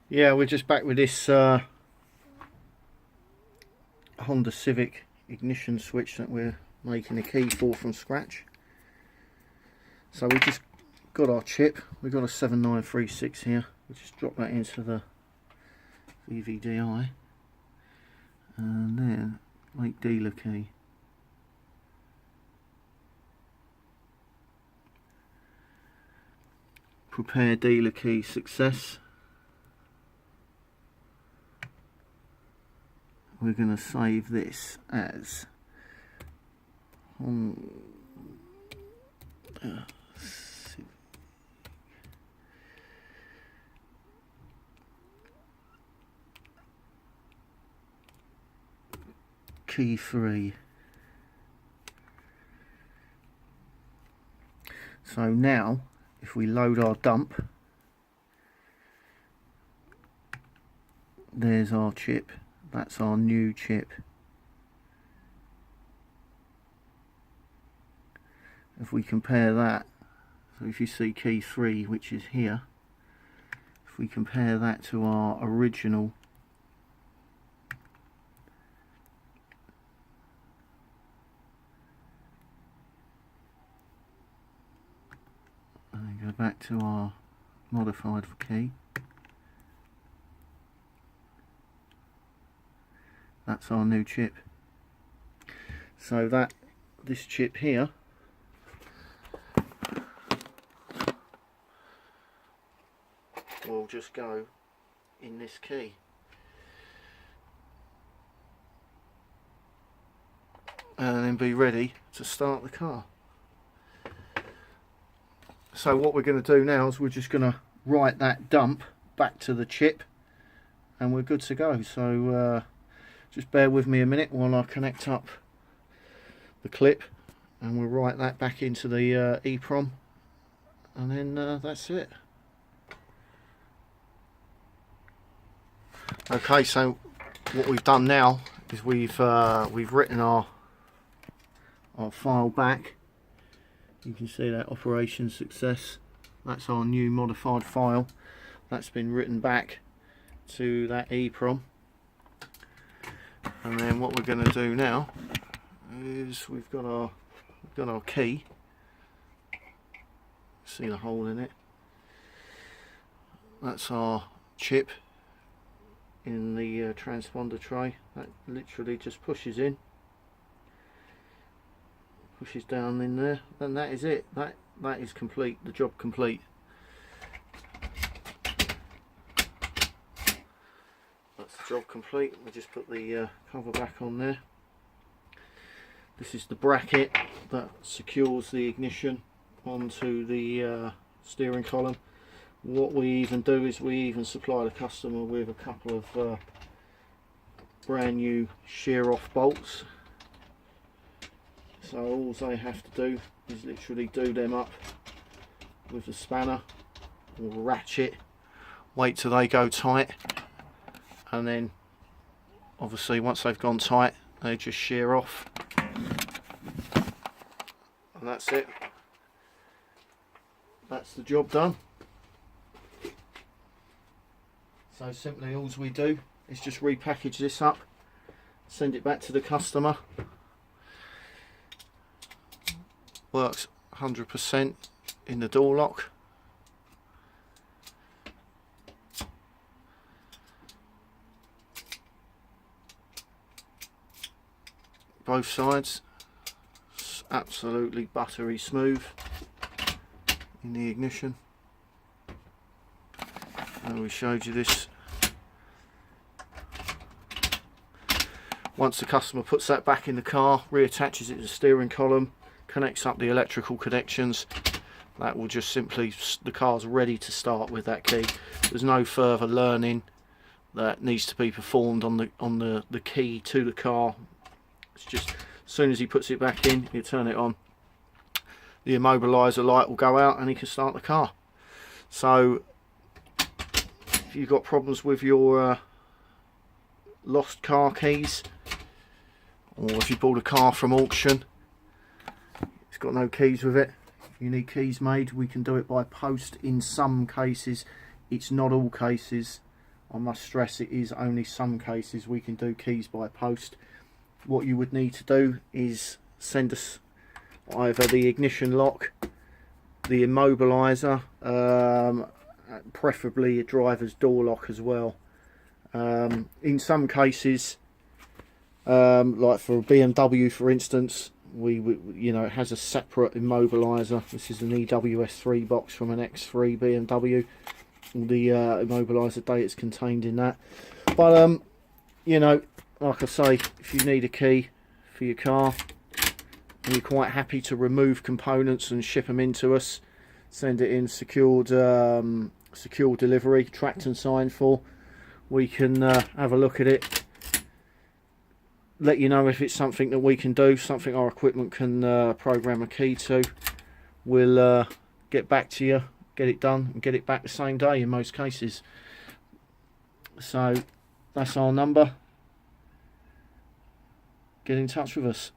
Yeah, we're just back with this Honda Civic ignition switch that we're making a key for from scratch. So we just got our chip. We've got a 7936 here. We'll just drop that into the VVDI and then make dealer key. Prepare dealer key success. We're going to save this as Honda Civic. Key 3. So now if we load our dump, there's our chip. That's our new chip. If we compare that, so if you see key 3, which is here, if we compare that to our original and go back to our modified key, that's our new chip. So that this chip here will just go in this key, and then be ready to start the car. So what we're going to do now is we're just going to write that dump back to the chip and we're good to go. So just bear with me a minute while I connect up the clip and we'll write that back into the EEPROM, and then that's it. Okay, so what we've done now is we've written our file back. You can see that operation success. That's our new modified file. That's been written back to that EEPROM. And then what we're going to do now is we've got our key. See the hole in it. That's our chip in the transponder tray. That literally just pushes in, pushes down in there, and that is it. That is complete, the job complete. That's the job complete. We just put the cover back on there. This is the bracket that secures the ignition onto the steering column. What we even do is we even supply the customer with a couple of brand new shear off bolts. So all they have to do is literally do them up with the spanner or ratchet, wait till they go tight, and then obviously once they've gone tight they just shear off, and that's it. That's the job done. So simply all we do is just repackage this up, send it back to the customer. Works 100% in the door lock. Both sides, it's absolutely buttery smooth in the ignition. And we showed you this. Once the customer puts that back in the car, reattaches it to the steering column, connects up the electrical connections, that will just simply, the car's ready to start with that key. There's no further learning that needs to be performed on the key to the car. It's just as soon as he puts it back in, you turn it on, the immobiliser light will go out and he can start the car. So if you've got problems with your lost car keys, or if you bought a car from auction, it's got no keys with it, if you need keys made, we can do it by post in some cases. It's not all cases. I must stress it is only some cases we can do keys by post. What you would need to do is send us either the ignition lock, the immobiliser, preferably a driver's door lock as well. In some cases, like for a BMW for instance, it has a separate immobiliser. This is an EWS3 box from an X3 BMW. The immobiliser data is contained in that. But like I say, if you need a key for your car and you're quite happy to remove components and ship them into us, send it in secured delivery, tracked and signed for, we can have a look at it, let you know if it's something that we can do, something our equipment can program a key to. We'll get back to you, get it done and get it back the same day in most cases. So that's our number. Get in touch with us.